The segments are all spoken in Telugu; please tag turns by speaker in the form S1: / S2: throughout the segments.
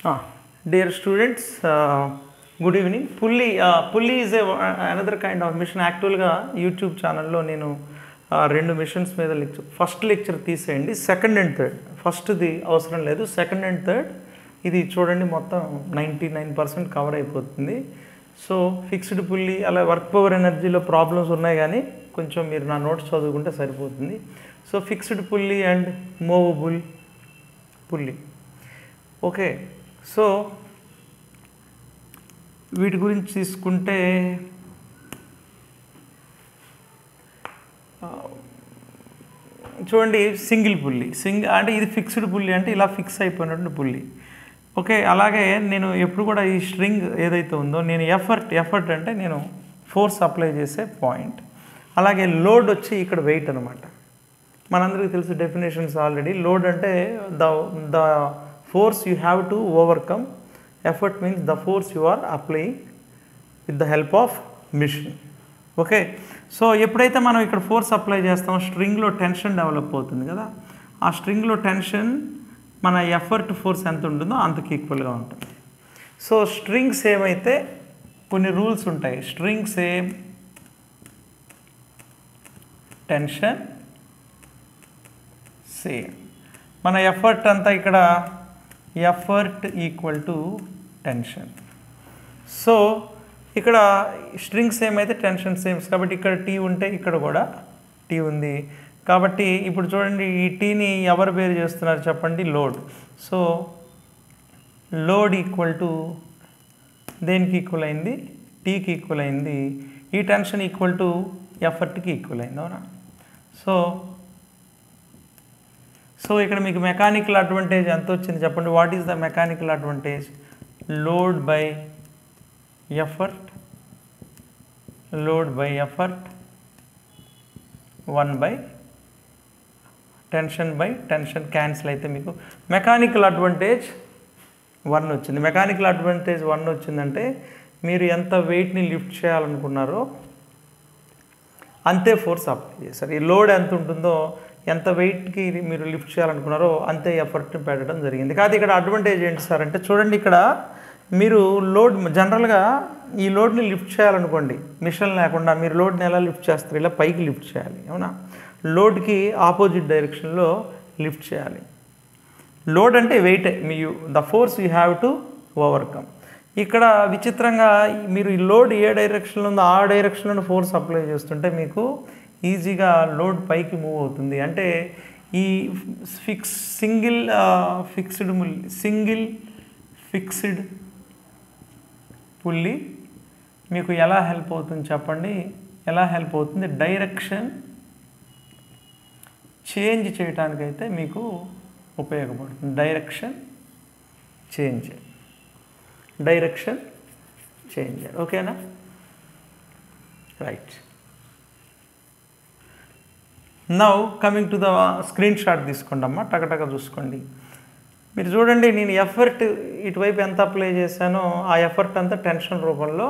S1: Dear students, good evening. Pulley is another kind of mission. Actually, YouTube channel lo nenu రెండు మిషన్స్ మీద లెక్చర్ ఫస్ట్ లెక్చర్ తీసేయండి, సెకండ్ అండ్ థర్డ్. ఫస్ట్ది అవసరం లేదు, సెకండ్ అండ్ థర్డ్ ఇది చూడండి, మొత్తం 99% కవర్ అయిపోతుంది. సో ఫిక్స్డ్ పుల్లీ అలా వర్క్ పవర్ ఎనర్జీలో ప్రాబ్లమ్స్ ఉన్నాయి, కానీ కొంచెం మీరు నా నోట్స్ చదువుకుంటే సరిపోతుంది. So fixed pulley and movable pulley. Okay, so వీటి గురించి తీసుకుంటే చూడండి, సింగిల్ పుల్లీ అంటే ఇది ఫిక్స్డ్ పుల్లీ, అంటే ఇలా ఫిక్స్ అయిపోయినటువంటి పుల్లీ. ఓకే, అలాగే నేను ఎప్పుడు కూడా ఈ స్ట్రింగ్ ఏదైతే ఉందో నేను ఎఫర్ట్ అంటే నేను ఫోర్స్ అప్లై చేసే పాయింట్. అలాగే లోడ్ వచ్చి ఇక్కడ వెయిట్ అనమాట. మనందరికీ తెలుసు డెఫినేషన్స్ ఆల్రెడీ. లోడ్ అంటే the force you have to overcome. Effort means the force you are applying with the help of machine. Okay, so ఎప్పుడైతే మనం ఇక్కడ ఫోర్స్ అప్లై చేస్తామో స్ట్రింగ్లో టెన్షన్ డెవలప్ అవుతుంది కదా. ఆ స్ట్రింగ్లో టెన్షన్ మన ఎఫర్ట్ ఫోర్స్ ఎంత ఉంటుందో అంతకు ఈక్వల్గా ఉంటుంది. సో స్ట్రింగ్ సేమ్ అయితే కొన్ని రూల్స్ ఉంటాయి. String same, tension same. మన ఎఫర్ట్ అంతా ఇక్కడ effort equal to tension. So ఇక్కడ స్ట్రింగ్ సేమ్ అయితే టెన్షన్ సేమ్స్, కాబట్టి ఇక్కడ టీ ఉంటే ఇక్కడ కూడా టీ ఉంది. కాబట్టి ఇప్పుడు చూడండి, ఈ టీని ఎవరు వేరు చేస్తున్నారు చెప్పండి? Load. So load equal to దేనికి ఈక్వల్ అయింది? టీకి ఈక్వల్ అయింది. ఈ టెన్షన్ ఈక్వల్ టు ఎఫర్ట్కి ఈక్వల్ అయింది, అవునా? సో ఇక్కడ మీకు మెకానికల్ అడ్వాంటేజ్ ఎంత వచ్చింది చెప్పండి? What is the mechanical advantage? Load by effort, load by effort 1 by tension by tension cancel అయితే మీకు మెకానికల్ అడ్వాంటేజ్ 1 వచ్చింది. మెకానికల్ అడ్వాంటేజ్ 1 వచ్చిందంటే మీరు ఎంత వెయిట్ని లిఫ్ట్ చేయాలనుకున్నారో అంతే ఫోర్స్ అప్లై చేశారు. ఈ లోడ్ ఎంత ఉంటుందో, ఎంత వెయిట్కి మీరు లిఫ్ట్ చేయాలనుకున్నారో అంతే ఎఫర్ట్ని పెట్టడం జరిగింది. కాదు ఇక్కడ అడ్వాంటేజ్ ఏంటి సార్ అంటే, చూడండి ఇక్కడ మీరు లోడ్ జనరల్గా ఈ లోడ్ని లిఫ్ట్ చేయాలనుకోండి, మిషన్ లేకుండా మీరు లోడ్ని ఎలా లిఫ్ట్ చేస్తారు? ఇలా పైకి లిఫ్ట్ చేయాలి, అవునా? లోడ్కి ఆపోజిట్ డైరెక్షన్లో లిఫ్ట్ చేయాలి. లోడ్ అంటే వెయిటే, the force you have to overcome. ఇక్కడ విచిత్రంగా మీరు ఈ లోడ్ ఏ డైరెక్షన్లో ఉందో ఆ డైరెక్షన్లో ఫోర్స్ అప్లై చేస్తుంటే మీకు ఈజీగా లోడ్ పైకి మూవ్ అవుతుంది. అంటే ఈ సింగిల్ ఫిక్స్డ్ పుల్లీ మీకు ఎలా హెల్ప్ అవుతుంది చెప్పండి? ఎలా హెల్ప్ అవుతుంది? డైరెక్షన్ చేంజ్ చేయడానికైతే మీకు ఉపయోగపడుతుంది. డైరెక్షన్ చేంజ్, ఓకేనా? Right. Now coming to the screen shot తీసుకోండి అమ్మా, టకటక చూసుకోండి. మీరు చూడండి, నేను ఎఫర్ట్ ఇటువైపు ఎంత అప్లై చేశానో ఆ ఎఫర్ట్ అంతా టెన్షన్ రూపంలో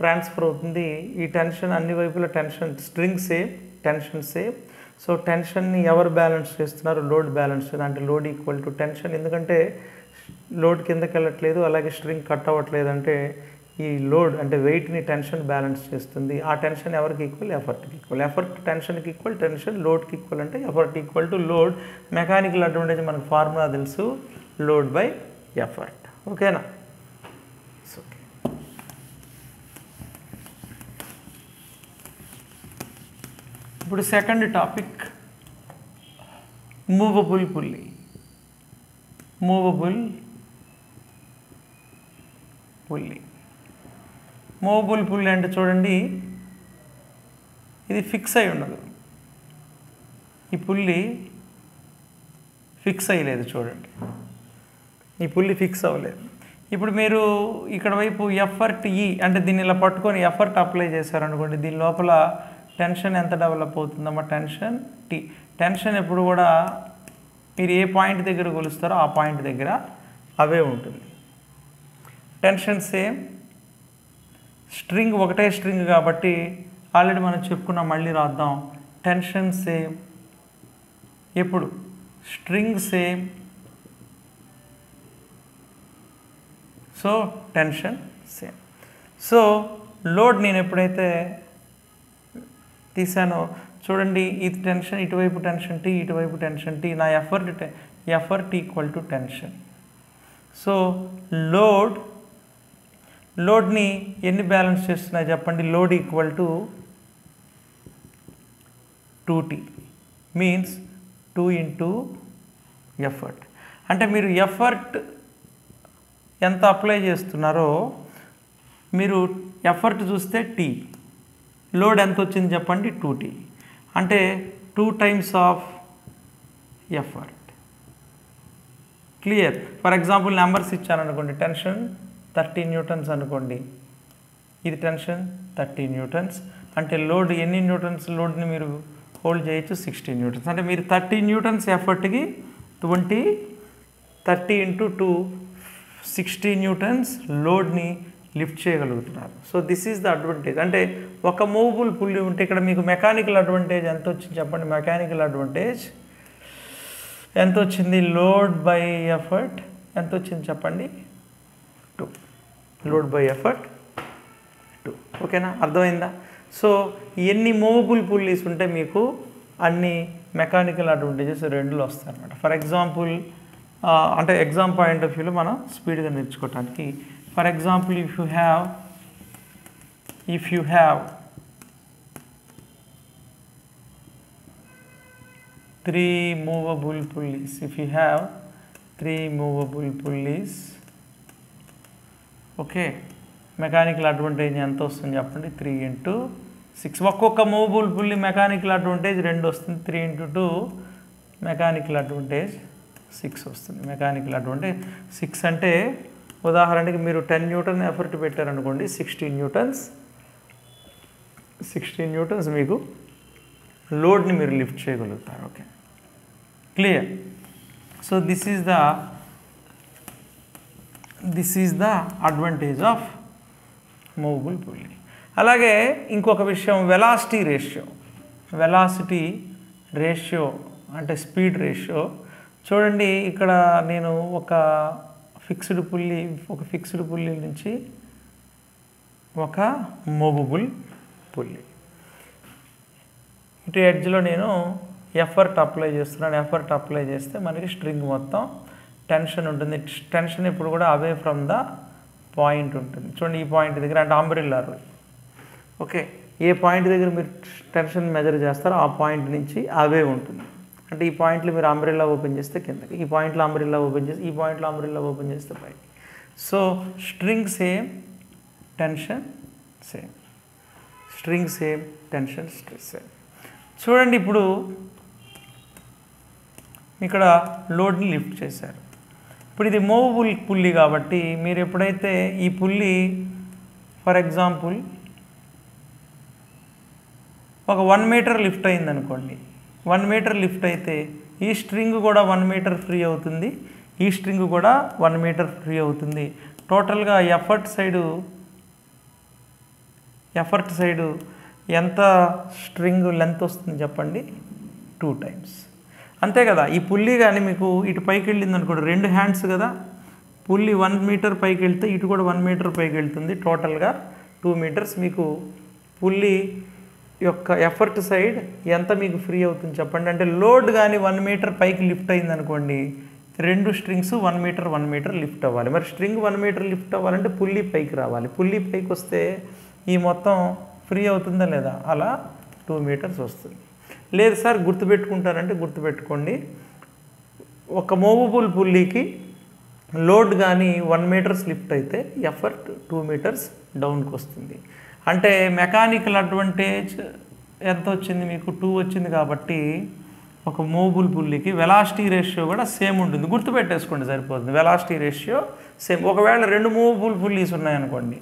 S1: ట్రాన్స్ఫర్ అవుతుంది. ఈ టెన్షన్ అన్ని వైపుల tension, string same, tension same. So టెన్షన్ని ఎవరు బ్యాలెన్స్ చేస్తున్నారు? లోడ్ బ్యాలెన్స్ చేయాలి. అంటే లోడ్ ఈక్వల్ టు టెన్షన్. ఎందుకంటే లోడ్ కిందకి వెళ్ళట్లేదు, అలాగే స్ట్రింగ్ కట్ అవ్వట్లేదు. అంటే ఈ లోడ్ అంటే వెయిట్ని టెన్షన్ బ్యాలెన్స్ చేస్తుంది. ఆ టెన్షన్ ఎవరికి ఈక్వల్? ఎఫర్ట్కి ఈక్వల్. ఎఫర్ట్ టెన్షన్కి ఈక్వల్, టెన్షన్ లోడ్కి ఈక్వల్. అంటే effort equal to load. Mechanical advantage మనకు ఫార్ములా తెలుసు, లోడ్ బై ఎఫర్ట్. ఓకేనా? ఓకే. ఇప్పుడు second topic, movable pulley. Movable pulley అంటే చూడండి, ఇది ఫిక్స్ అయి ఉండదు. ఈ పుల్లీ ఫిక్స్ అయ్యలేదు, చూడండి ఈ పుల్లీ ఫిక్స్ అవ్వలేదు. ఇప్పుడు మీరు ఇక్కడ వైపు ఎఫర్ట్ అంటే దీన్ని ఇలా పట్టుకొని ఎఫర్ట్ అప్లై చేశారనుకోండి, దీని లోపల టెన్షన్ ఎంత డెవలప్ అవుతుందమ్మా? Tension T. టెన్షన్ ఎప్పుడు కూడా మీరు ఏ పాయింట్ దగ్గర కొలుస్తారో ఆ పాయింట్ దగ్గర అవే ఉంటుంది. Tension same. స్ట్రింగ్ ఒకటే స్ట్రింగ్ కాబట్టి ఆల్రెడీ మనం చెప్పుకున్నాం, మళ్ళీ రాద్దాం. టెన్షన్ సేమ్ ఎప్పుడు? String same, so tension same. So load నేను ఎప్పుడైతే తీసానో చూడండి, ఇది టెన్షన్, ఇటువైపు టెన్షన్ టీ, ఇటువైపు టెన్షన్ టీ, నా effort equal to tension. So లోడ్ని ఎన్ని బ్యాలెన్స్ చేస్తున్నాయి చెప్పండి? Load equal to 2T means 2 into effort. అంటే మీరు ఎఫర్ట్ ఎంత అప్లై చేస్తున్నారో, మీరు ఎఫర్ట్ చూస్తే టీ, లోడ్ ఎంత వచ్చింది చెప్పండి? 2T. అంటే 2 times of effort. Clear? For example numbers ఇచ్చాను అనుకోండి, టెన్షన్ 30 Newtons అనుకోండి, ఇది టెన్షన్ 30 Newtons. అంటే లోడ్ ఎన్ని న్యూటన్స్ లోడ్ని మీరు హోల్డ్ చేయొచ్చు? 60 Newtons. అంటే మీరు 30 Newtons ఎఫర్ట్కి 30 into 2 60 Newtons లోడ్ని లిఫ్ట్ చేయగలుగుతున్నారు. So this is the advantage. అంటే ఒక మూవబుల్ పుల్లి ఉంటే ఇక్కడ మీకు మెకానికల్ అడ్వాంటేజ్ ఎంత వచ్చింది చెప్పండి? మెకానికల్ అడ్వాంటేజ్ ఎంత వచ్చింది? లోడ్ బై ఎఫర్ట్ ఎంత వచ్చింది చెప్పండి? 2. Load by effort 2. ఓకేనా? అర్థమైందా? సో ఎన్ని మూవబుల్ పుల్లీస్ ఉంటే మీకు అన్ని మెకానికల్ అడ్వాంటేజెస్ రెండులో వస్తాయి అన్నమాట. ఫర్ ఎగ్జాంపుల్ అంటే ఎగ్జామ్ పాయింట్ ఆఫ్ వ్యూలో మనం స్పీడ్గా నేర్చుకోవడానికి, for example if you have 3 movable pulleys, if you have 3 movable pulleys, okay, mechanical advantage ఎంత వస్తుంది చెప్పండి? 3 into 6. ఒక్కొక్క మూవబుల్ పుల్లి మెకానికల్ అడ్వాంటేజ్ 2 వస్తుంది. 3 into 2 మెకానికల్ అడ్వాంటేజ్ 6 వస్తుంది. మెకానికల్ అడ్వాంటేజ్ 6 అంటే ఉదాహరణకి మీరు 10 Newton ఎఫర్ట్ పెట్టారనుకోండి, 16 Newtons మీకు లోడ్ని మీరు లిఫ్ట్ చేయగలుగుతారు. Okay, clear? So this is the advantage of movable pulley. అలాగే ఇంకొక విషయం, వెలాసిటీ రేషియో అంటే స్పీడ్ రేషియో. చూడండి, ఇక్కడ నేను ఒక ఫిక్స్డ్ పుల్లీ నుంచి ఒక మూవబుల్ పుల్లీ, ఇటు ఎడ్జ్లో నేను ఎఫర్ట్ అప్లై చేస్తున్నాను. ఎఫర్ట్ అప్లై చేస్తే మనకి స్ట్రింగ్ మొత్తం టెన్షన్ ఉంటుంది. టెన్షన్ ఇప్పుడు కూడా అవే ఫ్రమ్ ద పాయింట్ ఉంటుంది. చూడండి, ఈ పాయింట్ దగ్గర అంటే అంబ్రెల్లా రూల్. ఓకే, ఏ పాయింట్ దగ్గర మీరు టెన్షన్ మెజర్ చేస్తారో ఆ పాయింట్ నుంచి అవే ఉంటుంది. అంటే ఈ పాయింట్లో మీరు అంబ్రెల్లా ఓపెన్ చేస్తే కిందకి, ఈ పాయింట్లో అంబ్రెల్లా ఓపెన్ చేస్తే, ఈ పాయింట్లో అంబ్రెల్లా ఓపెన్ చేస్తే పైకి. So string same, tension same, string same, tension same. చూడండి, ఇప్పుడు ఇక్కడ లోడ్ని లిఫ్ట్ చేశారు. ఇప్పుడు ఇది మూవబుల్ పుల్లీ కాబట్టి మీరు ఎప్పుడైతే ఈ పుల్లీ ఫర్ ఎగ్జాంపుల్ ఒక 1 meter లిఫ్ట్ అయిందనుకోండి, 1 meter లిఫ్ట్ అయితే ఈ స్ట్రింగ్ కూడా 1 meter ఫ్రీ అవుతుంది, ఈ స్ట్రింగ్ కూడా 1 meter ఫ్రీ అవుతుంది. టోటల్గా ఎఫర్ట్ సైడు ఎంత స్ట్రింగ్ లెంత్ వస్తుంది చెప్పండి? 2 times. అంతే కదా. ఈ పుల్లీ కానీ మీకు ఇటు పైకి వెళ్ళింది అనుకోండి, 2 hands కదా, పుల్లీ 1 meter పైకి వెళ్తే ఇటు కూడా 1 meter పైకి వెళ్తుంది, టోటల్గా 2 meters. మీకు పుల్లీ యొక్క ఎఫర్ట్ సైడ్ ఎంత మీకు ఫ్రీ అవుతుంది చెప్పండి? అంటే లోడ్ కానీ 1 meter పైకి లిఫ్ట్ అయింది అనుకోండి, 2 strings 1 meter లిఫ్ట్ అవ్వాలి. మరి స్ట్రింగ్ 1 meter లిఫ్ట్ అవ్వాలంటే పుల్లీ పైకి రావాలి. పుల్లీ పైకి వస్తే ఈ మొత్తం ఫ్రీ అవుతుందా లేదా? అలా 2 meters వస్తుంది. లేదు సార్ గుర్తుపెట్టుకుంటారంటే గుర్తుపెట్టుకోండి, ఒక మూవబుల్ పుల్లీకి లోడ్ కానీ 1 meter లిఫ్ట్ అయితే ఎఫర్ట్ 2 meters డౌన్కి వస్తుంది. అంటే మెకానికల్ అడ్వాంటేజ్ ఎంత వచ్చింది మీకు? 2 వచ్చింది. కాబట్టి ఒక మూవబుల్ పుల్లీకి వెలాసిటీ రేషియో కూడా సేమ్ ఉంటుంది. గుర్తుపెట్టేసుకోండి సరిపోతుంది, వెలాసిటీ రేషియో సేమ్. ఒకవేళ 2 మూవబుల్ పుల్లీస్ ఉన్నాయనుకోండి,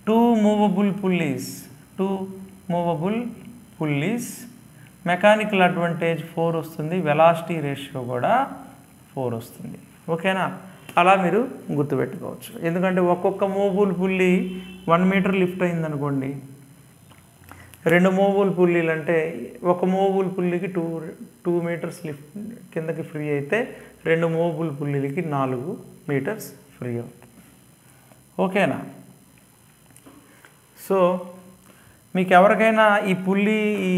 S1: 2 మూవబుల్ పుల్లీస్ మెకానికల్ అడ్వాంటేజ్ 4 వస్తుంది, వెలాసిటీ రేషియో కూడా 4 వస్తుంది. ఓకేనా? అలా మీరు గుర్తుపెట్టుకోవచ్చు. ఎందుకంటే ఒక్కొక్క మూవబుల్ పుల్లీ 1 meter లిఫ్ట్ అయిందనుకోండి, 2 మూవబుల్ పుల్లీలు అంటే ఒక మూవబుల్ పుల్లీకి 2 meters లిఫ్ట్ కిందకి ఫ్రీ అయితే 2 మూవబుల్ పుల్లీలకి 4 meters ఫ్రీ అవుతుంది. ఓకేనా? సో మీకు ఎవరికైనా ఈ పుల్లి ఈ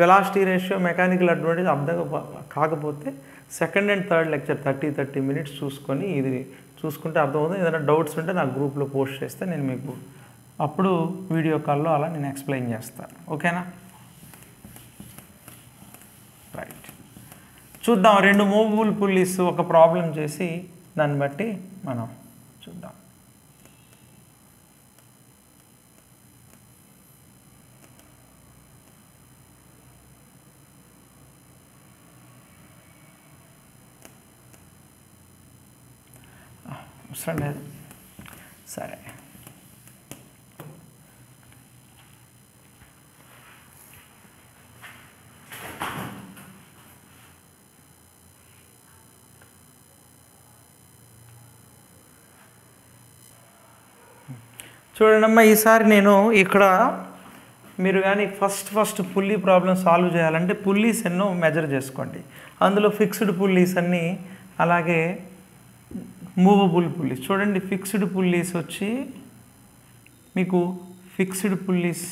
S1: వెలాసిటీ రేషియో మెకానికల్ అడ్వాంటేజ్ అర్థం కాకపోతే second and third lecture 30 minutes చూసుకొని ఇది చూసుకుంటే అర్థమవుతుంది. ఏదైనా డౌట్స్ ఉంటే నా గ్రూప్లో పోస్ట్ చేస్తే నేను మీకు అప్పుడు వీడియో కాల్లో అలా నేను ఎక్స్ప్లెయిన్ చేస్తాను. ఓకేనా? రైట్, చూద్దాం. 2 మూవబుల్ పుల్లీస్ ఒక ప్రాబ్లం చేసి దాన్ని బట్టి మనం చూద్దాం. అవసరం లేదు, సరే. చూడండమ్మా, ఈసారి నేను ఇక్కడ మీరు కానీ ఫస్ట్ పుల్లీ ప్రాబ్లం సాల్వ్ చేయాలంటే పుల్లీస్ ఎన్నో మెజర్ చేసుకోండి. అందులో ఫిక్స్డ్ పుల్లీస్ అన్నీ, అలాగే మూవబుల్ పుల్లీస్. చూడండి, ఫిక్స్డ్ పుల్లీస్ వచ్చి మీకు ఫిక్స్డ్ పుల్లీస్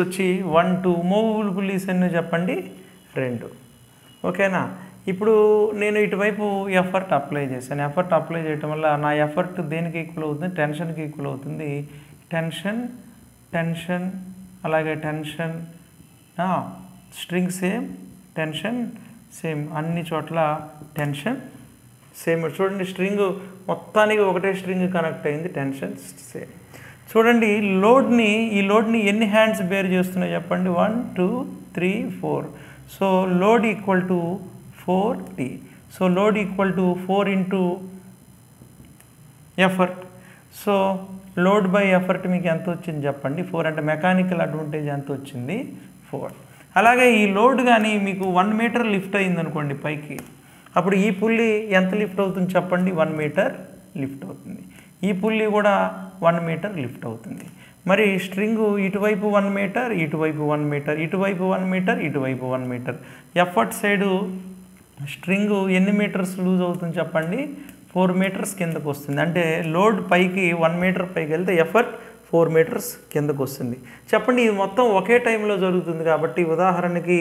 S1: వచ్చి 1 2. మూవబుల్ పుల్లీస్ ఎన్నో చెప్పండి? 2. ఓకేనా? ఇప్పుడు నేను ఇటువైపు ఎఫర్ట్ అప్లై చేశాను. ఎఫర్ట్ అప్లై చేయటం వల్ల నా ఎఫర్ట్ దేనికి ఈక్వల్ అవుతుంది? టెన్షన్కి ఈక్వల్ అవుతుంది. టెన్షన్ అలాగే tension, string same, tension same, అన్ని చోట్ల టెన్షన్ సేమ్. చూడండి, స్ట్రింగ్ మొత్తానికి ఒకటే స్ట్రింగ్ కనెక్ట్ అయింది, టెన్షన్ సేమ్. చూడండి, ఈ లోడ్ని ఎన్ని హ్యాండ్స్ బేర్ చేస్తున్నాయి చెప్పండి? 1 2 3 4. So load equal to 4T. So load equal to 4 into effort. So load by effort మీకు ఎంత వచ్చింది చెప్పండి? 4. అంటే మెకానికల్ అడ్వాంటేజ్ ఎంత వచ్చింది? 4. అలాగే ఈ లోడ్ కానీ మీకు 1 మీటర్ లిఫ్ట్ అయింది అనుకోండి పైకి, అప్పుడు ఈ పుల్లి ఎంత లిఫ్ట్ అవుతుంది చెప్పండి? 1 మీటర్ లిఫ్ట్ అవుతుంది. ఈ పుల్లి కూడా 1 మీటర్ లిఫ్ట్ అవుతుంది. మరి స్ట్రింగు ఇటువైపు 1 మీటర్, ఇటువైపు 1 మీటర్, ఇటువైపు 1 మీటర్, ఇటువైపు 1 మీటర్. ఎఫర్ట్ సైడు స్ట్రింగు ఎన్ని మీటర్స్ లూజ్ అవుతుంది చెప్పండి? 4 మీటర్స్ కిందకు వస్తుంది. అంటే లోడ్ పైకి 1 మీటర్ పైకి వెళ్తే ఎఫర్ట్ 4 మీటర్స్ కిందకు వస్తుంది. చెప్పండి, ఇది మొత్తం ఒకే టైంలో జరుగుతుంది కాబట్టి ఉదాహరణకి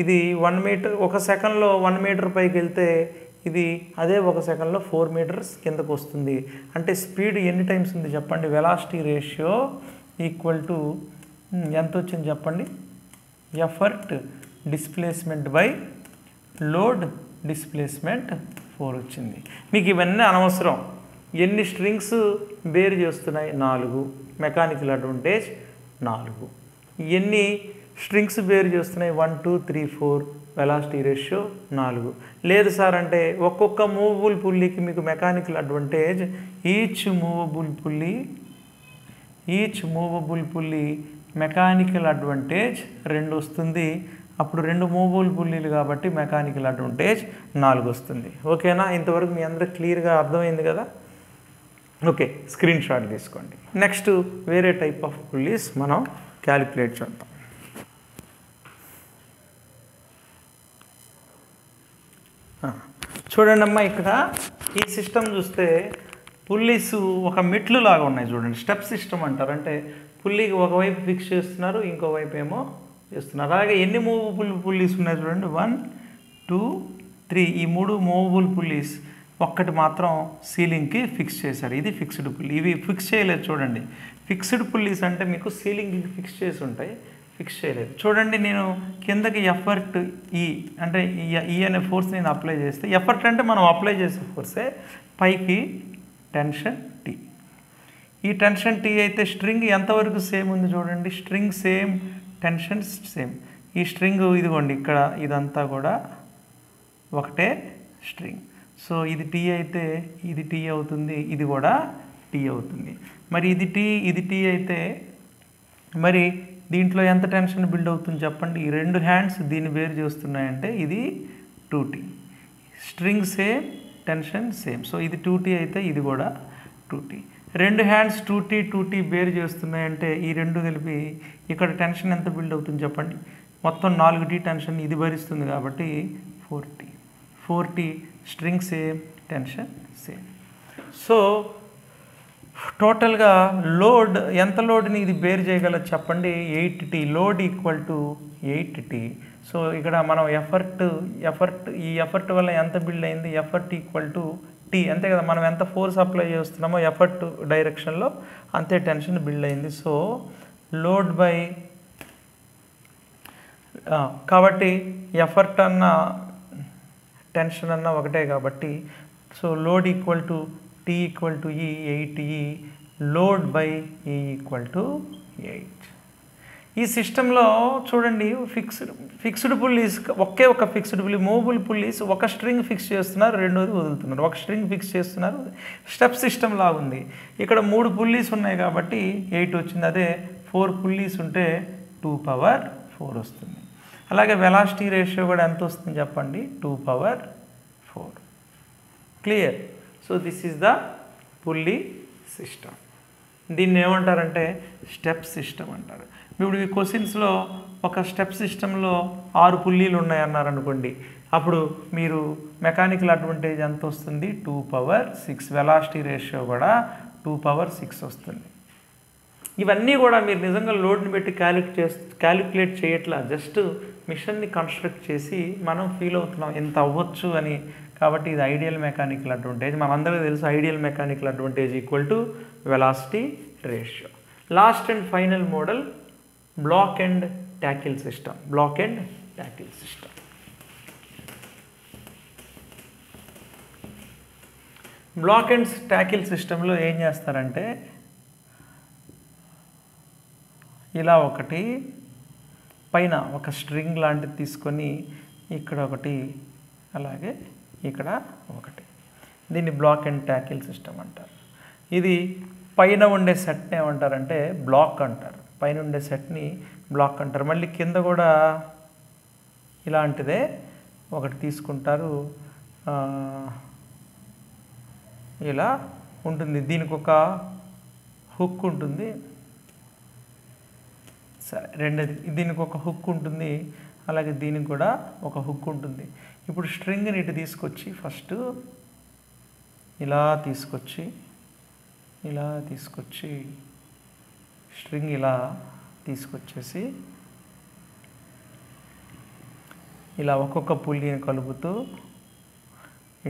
S1: ఇది 1 మీటర్, 1 సెకండ్లో 1 మీటర్ పైకి వెళ్తే ఇది అదే 1 సెకండ్లో 4 మీటర్స్ కిందకు వస్తుంది. అంటే స్పీడ్ ఎన్ని టైమ్స్ ఉంది చెప్పండి? వెలాసిటీ రేషియో ఈక్వల్ టు ఎంత వచ్చింది చెప్పండి? Effort displacement by load displacement 4 వచ్చింది. మీకు ఇవన్నీ అనవసరం. ఎన్ని స్ట్రింగ్స్ బేర్ చేస్తున్నాయి? 4. Mechanical advantage 4. ఎన్ని స్ట్రింగ్స్ బేర్ చేస్తున్నాయి? 1 2 3 4. Velocity ratio 4. లేదు సార్ అంటే ఒక్కొక్క మూవబుల్ పుల్లీకి మీకు mechanical advantage each movable pulley mechanical advantage 2 వస్తుంది. అప్పుడు 2 మూవబుల్ పుల్లీలు కాబట్టి మెకానికల్ అడ్వాంటేజ్ 4 వస్తుంది. ఓకేనా? ఇంతవరకు మీ అందరూ క్లియర్గా అర్థమైంది కదా? ఓకే, స్క్రీన్ షాట్ తీసుకోండి. నెక్స్ట్ వేరే టైప్ ఆఫ్ పుల్లీస్ మనం క్యాలిక్యులేట్ చేద్దాం. చూడండి అమ్మా, ఇక్కడ ఈ సిస్టమ్ చూస్తే పుల్లీస్ ఒక మెట్లు లాగా ఉన్నాయి. చూడండి, స్టెప్ సిస్టమ్ అంటారు. అంటే పుల్లీకి ఒకవైపు ఫిక్స్ చేస్తున్నారు, ఇంకోవైపు ఏమో చేస్తున్నారు. అలాగే ఎన్ని మూవబుల్ పుల్లీస్ ఉన్నాయి చూడండి? 1 2 3. ఈ 3 మూవబుల్ పుల్లీస్, ఒక్కటి మాత్రం సీలింగ్కి ఫిక్స్ చేశారు. ఇది ఫిక్స్డ్ పుల్లీ. ఇవి ఫిక్స్ చేయలేదు. చూడండి, ఫిక్స్డ్ పుల్లీస్ అంటే మీకు సీలింగ్కి ఫిక్స్ చేసి ఉంటాయి, ఫిక్స్ చేయలేదు. చూడండి, నేను కిందకి ఎఫర్ట్ ఈ అంటే ఈ అనే ఫోర్స్ నేను అప్లై చేస్తే, ఎఫర్ట్ అంటే మనం అప్లై చేసే ఫోర్సే, పైకి టెన్షన్ T. ఈ టెన్షన్ T అయితే స్ట్రింగ్ ఎంతవరకు సేమ్ ఉంది చూడండి? String same, tension same. ఈ స్ట్రింగ్ ఇదిగోండి, ఇక్కడ ఇదంతా కూడా ఒకటే స్ట్రింగ్. సో ఇది T అయితే ఇది T అవుతుంది, ఇది కూడా T అవుతుంది. మరి ఇది T అయితే మరి దీంట్లో ఎంత టెన్షన్ బిల్డ్ అవుతుంది చెప్పండి? ఈ 2 హ్యాండ్స్ దీన్ని బేర్ చేస్తున్నాయంటే ఇది 2T. String same, tension same. So ఇది 2T అయితే ఇది కూడా 2T. 2 హ్యాండ్స్ 2T బేర్ చేస్తున్నాయంటే ఈ 2 కలిపి ఇక్కడ టెన్షన్ ఎంత బిల్డ్ అవుతుంది చెప్పండి? మొత్తం 4T టెన్షన్ ఇది భరిస్తుంది కాబట్టి 4T string same, tension same. So టోటల్గా లోడ్ ఎంత లోడ్ని ఇది బేర్ చేయగలదు చెప్పండి? 8T. Load equal to 8T. So ఇక్కడ మనం ఎఫర్ట్ ఈ ఎఫర్ట్ వల్ల ఎంత బిల్డ్ అయింది? ఎఫర్ట్ ఈక్వల్ టు T, అంతే కదా. మనం ఎంత ఫోర్స్ అప్లై చేస్తున్నామో ఎఫర్ట్ డైరెక్షన్లో అంతే టెన్షన్ బిల్డ్ అయింది. సో లోడ్ బై కాబట్టి ఎఫర్ట్ అన్న టెన్షన్ అన్న ఒకటే కాబట్టి so load equal to T equal to E, 8E. Load by E equal to 8. ఈ సిస్టంలో చూడండి ఫిక్స్డ్ పుల్లీస్ ఒకే ఒక ఫిక్స్డ్ పుల్లీ, మూవబుల్ పుల్లీస్ ఒక స్ట్రింగ్ ఫిక్స్ చేస్తున్నారు, రెండోది వదులుతున్నారు. ఒక స్ట్రింగ్ ఫిక్స్ చేస్తున్నారు, స్టెప్ సిస్టమ్ లాగా ఉంది. ఇక్కడ 3 పుల్లీస్ ఉన్నాయి కాబట్టి 8 వచ్చింది. అదే 4 పుల్లీస్ ఉంటే 2⁴ వస్తుంది. అలాగే వెలాసిటీ రేషియో కూడా ఎంత వస్తుంది చెప్పండి? 2⁴. Clear? So this is the pulley system. దీన్ని ఏమంటారంటే స్టెప్ సిస్టమ్ అంటారు. ఇప్పుడు ఈ క్వశ్చన్స్లో ఒక స్టెప్ సిస్టంలో 6 పుల్లీలు ఉన్నాయన్నారు అనుకోండి, అప్పుడు మీరు మెకానికల్ అడ్వాంటేజ్ ఎంత వస్తుంది? 2⁴. వెలాసిటీ రేషియో కూడా 2⁴ వస్తుంది. ఇవన్నీ కూడా మీరు నిజంగా లోడ్ని పెట్టి క్యాలిక్యులేట్ చేయట్లా, జస్ట్ మిషన్ని కన్స్ట్రక్ట్ చేసి మనం ఫీల్ అవుతున్నాం ఎంత అవ్వచ్చు అని. కాబట్టి ఇది ఐడియల్ మెకానికల్ అడ్వాంటేజ్. మనందరికీ తెలుసు ideal mechanical advantage equal to velocity ratio. Last and final model block and tackle system. Block and tackle system. Block and tackle సిస్టంలో ఏం చేస్తారంటే ఇలా ఒకటి పైన ఒక స్ట్రింగ్ లాంటిది తీసుకొని ఇక్కడ ఒకటి, అలాగే ఇక్కడ ఒకటి, దీన్ని బ్లాక్ అండ్ ట్యాకిల్ సిస్టమ్ అంటారు. ఇది పైన ఉండే సెట్ని ఏమంటారంటే బ్లాక్ అంటారు. పైన ఉండే సెట్ని బ్లాక్ అంటారు. మళ్ళీ కింద కూడా ఇలాంటిదే ఒకటి తీసుకుంటారు, ఇలా ఉంటుంది. దీనికి ఒక హుక్ ఉంటుంది. సరే, రెండోది దీనికి ఒక హుక్ ఉంటుంది, అలాగే దీనికి కూడా ఒక హుక్ ఉంటుంది. ఇప్పుడు స్ట్రింగ్ని ఇటు తీసుకొచ్చి ఫస్ట్ ఇలా తీసుకొచ్చి స్ట్రింగ్ ఇలా తీసుకొచ్చేసి ఇలా ఒక్కొక్క పుల్లీని కలుపుతూ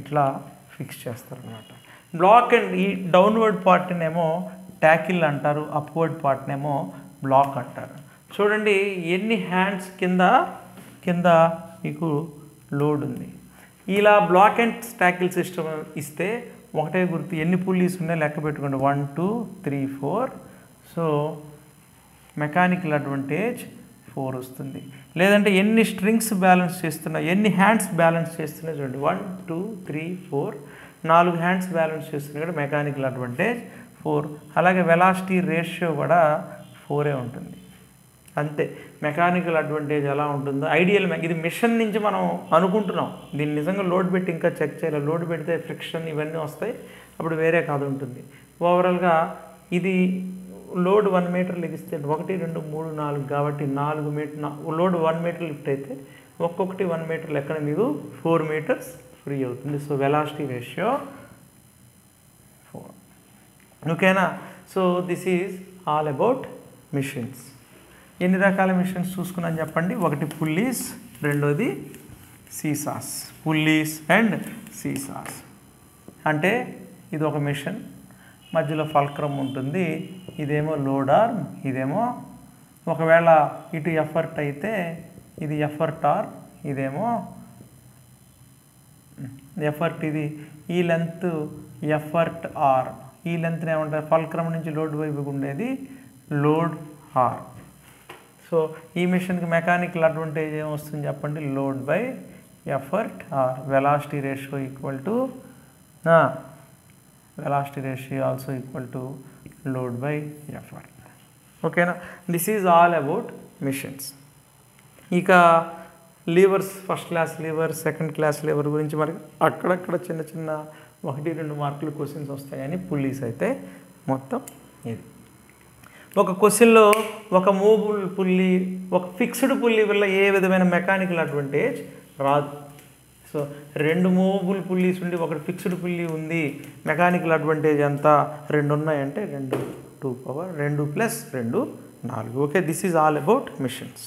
S1: ఇట్లా ఫిక్స్ చేస్తారన్నమాట. బ్లాక్ అండ్ ఈ డౌన్వర్డ్ పార్ట్నేమో ట్యాకిల్ అంటారు, అప్వర్డ్ పార్ట్నేమో బ్లాక్ అంటారు. చూడండి ఎన్ని హ్యాండ్స్ కింద మీకు లోడ్ ఉంది. ఇలా బ్లాక్ అండ్ ట్యాకిల్ సిస్టమ్ ఇస్తే ఒకటే గుర్తు, ఎన్ని పుల్లీస్ ఉన్నాయో లెక్క పెట్టుకోండి. 1 2 3 4. సో మెకానికల్ అడ్వాంటేజ్ 4 వస్తుంది. లేదంటే ఎన్ని స్ట్రింగ్స్ బ్యాలెన్స్ చేస్తున్నాయి, ఎన్ని హ్యాండ్స్ బ్యాలెన్స్ చేస్తున్నాయి చూడండి. 1 2 3 4, 4 హ్యాండ్స్ బ్యాలెన్స్ చేస్తున్నాయి కూడా మెకానికల్ అడ్వాంటేజ్ 4. అలాగే వెలాసిటీ రేషియో కూడా 4 ఉంటుంది. అంతే. మెకానికల్ అడ్వాంటేజ్ ఎలా ఉంటుందో ఐడియల్ ఇది మిషన్ నుంచి మనం అనుకుంటున్నాం. దీన్ని నిజంగా లోడ్ పెట్టి ఇంకా చెక్ చేయాలి. లోడ్ పెడితే ఫ్రిక్షన్ ఇవన్నీ వస్తాయి, అప్పుడు వేరే కథ ఉంటుంది. ఓవరాల్గా ఇది లోడ్ 1 మీటర్ లెగిస్తే 1 2 3 4 కాబట్టి 4 మీటర్ లోడ్ 1 మీటర్ లిఫ్ట్ అయితే ఒక్కొక్కటి 1 మీటర్ లెక్కన మీకు 4 మీటర్స్ ఫ్రీ అవుతుంది. So velocity ratio 4. ఓకేనా? So this is all about machines. ఎన్ని రకాల మిషన్స్ చూసుకున్నాను చెప్పండి? ఒకటి పుల్లీస్, రెండోది సీసాస్. పుల్లీస్ అండ్ సీసాస్ అంటే ఇది ఒక మిషన్, మధ్యలో ఫల్క్రమ్ ఉంటుంది, ఇదేమో లోడ్ ఆర్మ్, ఇదేమో ఒకవేళ ఇటు ఎఫర్ట్ అయితే ఇది ఎఫర్ట్ ఆర్మ్, ఇదేమో ఎఫర్ట్. ఇది ఈ లెంత్ ఎఫర్ట్ ఆర్మ్, ఈ లెంత్ని ఏమంటారు? ఫల్క్రమ్ నుంచి లోడ్ వైపుకు ఉండేది లోడ్ ఆర్మ్. సో ఈ మిషన్కి మెకానికల్ అడ్వాంటేజ్ ఏమొస్తుంది చెప్పండి? Load by effort or velocity ratio equal to velocity ratio also equal to load by effort. ఓకేనా? This is all about machines. ఇక levers, first class lever, second class lever గురించి మనకి అక్కడక్కడ చిన్న చిన్న 1 2 మార్కులు క్వశ్చన్స్ వస్తాయి. కానీ పుల్లీస్ అయితే మొత్తం ఇది. ఒక క్వశ్చన్లో ఒక మూవబుల్ పుల్లి ఒక ఫిక్స్డ్ పుల్లి వల్ల ఏ విధమైన మెకానికల్ అడ్వాంటేజ్ రాదు. సో 2 మూవబుల్ పుల్లీస్ ఉండి ఒకటి ఫిక్స్డ్ పుల్లి ఉంది, మెకానికల్ అడ్వాంటేజ్ ఎంత 2 ఉన్నాయంటే 2 2 + 2 4. Okay, this is all about machines.